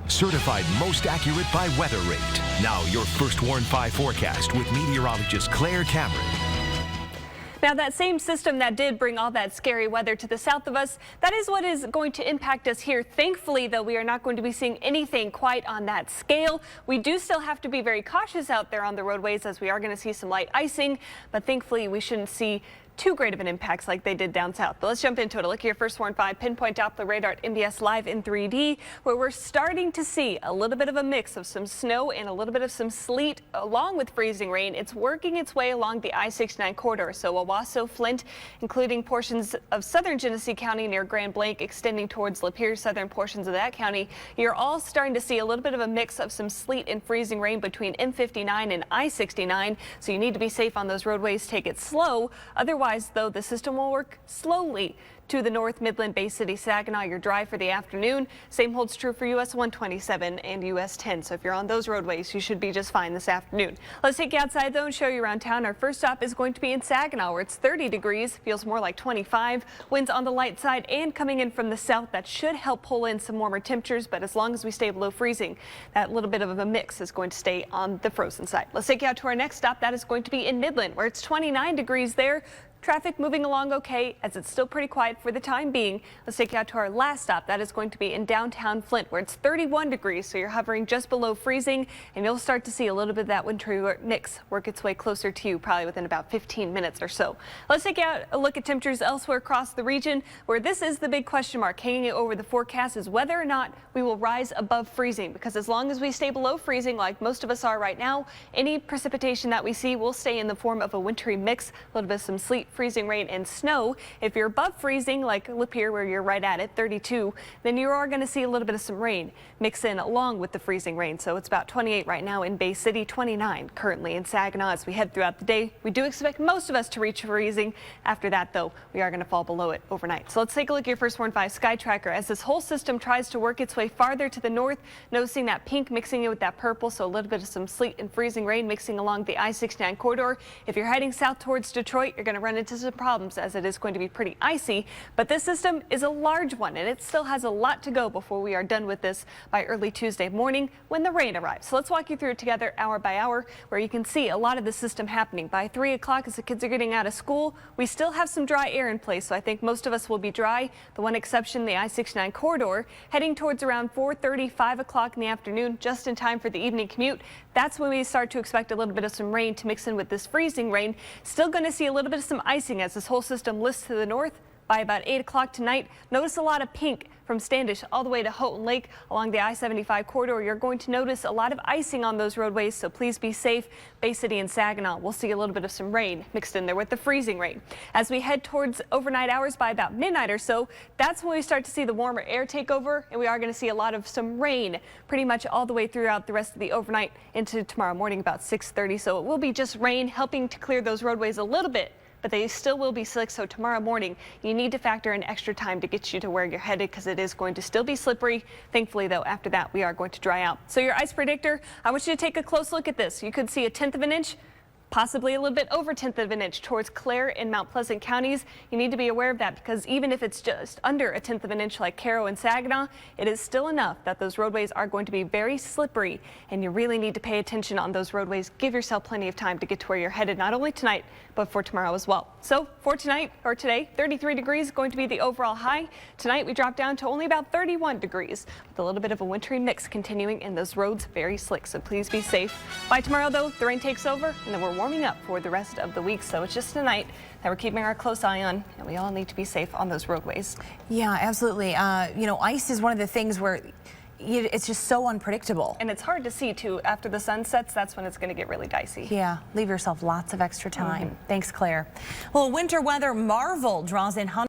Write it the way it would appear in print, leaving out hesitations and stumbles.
Certified most accurate by Weather Rate. Now your First Warn 5 forecast with meteorologist Claire Cameron. Now, that same system that did bring all that scary weather to the south of us, that is what is going to impact us here. Thankfully, though, we are not going to be seeing anything quite on that scale. We do still have to be very cautious out there on the roadways as we are going to see some light icing, but thankfully we shouldn't see too great of an impact like they did down south. But let's jump into it. Look here, First Warn 5 pinpoint Doppler radar at MBS Live in 3D, where we're starting to see a little bit of a mix of some snow and a little bit of some sleet along with freezing rain. It's working its way along the I-69 corridor, so Owasso, Flint, including portions of southern Genesee County near Grand Blanc, extending towards Lapeer, southern portions of that county. You're all starting to see a little bit of a mix of some sleet and freezing rain between M59 and I-69, so you need to be safe on those roadways. Take it slow. Otherwise, though, the system will work slowly to the north, Midland, Bay City, Saginaw, your drive for the afternoon. Same holds true for US 127 and US 10. So if you're on those roadways, you should be just fine this afternoon. Let's take you outside, though, and show you around town. Our first stop is going to be in Saginaw, where it's 30 degrees, feels more like 25. Winds on the light side and coming in from the south. That should help pull in some warmer temperatures, but as long as we stay below freezing, that little bit of a mix is going to stay on the frozen side. Let's take you out to our next stop. That is going to be in Midland, where it's 29 degrees there. Traffic moving along okay, as it's still pretty quiet for the time being. Let's take you out to our last stop. That is going to be in downtown Flint, where it's 31 degrees, so you're hovering just below freezing, and you'll start to see a little bit of that wintry mix work its way closer to you, probably within about 15 minutes or so. Let's take out a look at temperatures elsewhere across the region, where this is the big question mark hanging over the forecast is whether or not we will rise above freezing, because as long as we stay below freezing, like most of us are right now, any precipitation that we see will stay in the form of a wintry mix, a little bit of some sleet, freezing rain and snow. If you're above freezing, like Lapeer, where you're right at it, 32, then you are going to see a little bit of some rain mix in along with the freezing rain. So it's about 28 right now in Bay City, 29 currently in Saginaw. As we head throughout the day, we do expect most of us to reach freezing. After that, though, we are going to fall below it overnight. So let's take a look at your First Warn 5 sky tracker as this whole system tries to work its way farther to the north, noticing that pink mixing in with that purple, so a little bit of some sleet and freezing rain mixing along the I-69 corridor. If you're heading south towards Detroit, you're going to run into some problems as it is going to be pretty icy, but this system is a large one and it still has a lot to go before we are done with this by early Tuesday morning when the rain arrives. So let's walk you through it together hour by hour, where you can see a lot of the system happening. By 3 o'clock, as the kids are getting out of school, we still have some dry air in place, so I think most of us will be dry. The one exception, the I-69 corridor, heading towards around 4:30, 5 o'clock in the afternoon, just in time for the evening commute. That's when we start to expect a little bit of some rain to mix in with this freezing rain. Still going to see a little bit of some icing as this whole system lifts to the north. By about 8 o'clock tonight, notice a lot of pink from Standish all the way to Houghton Lake along the I-75 corridor. You're going to notice a lot of icing on those roadways, so please be safe. Bay City and Saginaw, we'll see a little bit of some rain mixed in there with the freezing rain. As we head towards overnight hours by about midnight or so, that's when we start to see the warmer air take over, and we are going to see a lot of some rain pretty much all the way throughout the rest of the overnight into tomorrow morning about 6:30. So it will be just rain helping to clear those roadways a little bit, but they still will be slick. So tomorrow morning, you need to factor in extra time to get you to where you're headed, because it is going to still be slippery. Thankfully, though, after that, we are going to dry out. So your ice predictor, I want you to take a close look at this. You could see 1/10 of an inch, possibly a little bit over 1/10 of an inch towards Clare and Mount Pleasant counties. You need to be aware of that, because even if it's just under 1/10 of an inch like Caro and Saginaw, it is still enough that those roadways are going to be very slippery, and you really need to pay attention on those roadways. Give yourself plenty of time to get to where you're headed, not only tonight, but for tomorrow as well. So for tonight, or today, 33 degrees going to be the overall high. Tonight we drop down to only about 31 degrees with a little bit of a wintry mix continuing, and those roads very slick, so please be safe. By tomorrow, though, the rain takes over, and then we're warming up for the rest of the week. So it's just tonight that we're keeping our close eye on, and we all need to be safe on those roadways. Yeah, absolutely. You know, ice is one of the things where it's just so unpredictable. And it's hard to see, too. After the sun sets, that's when it's going to get really dicey. Yeah, leave yourself lots of extra time. Thanks, Claire. Well, winter weather marvel draws in hundreds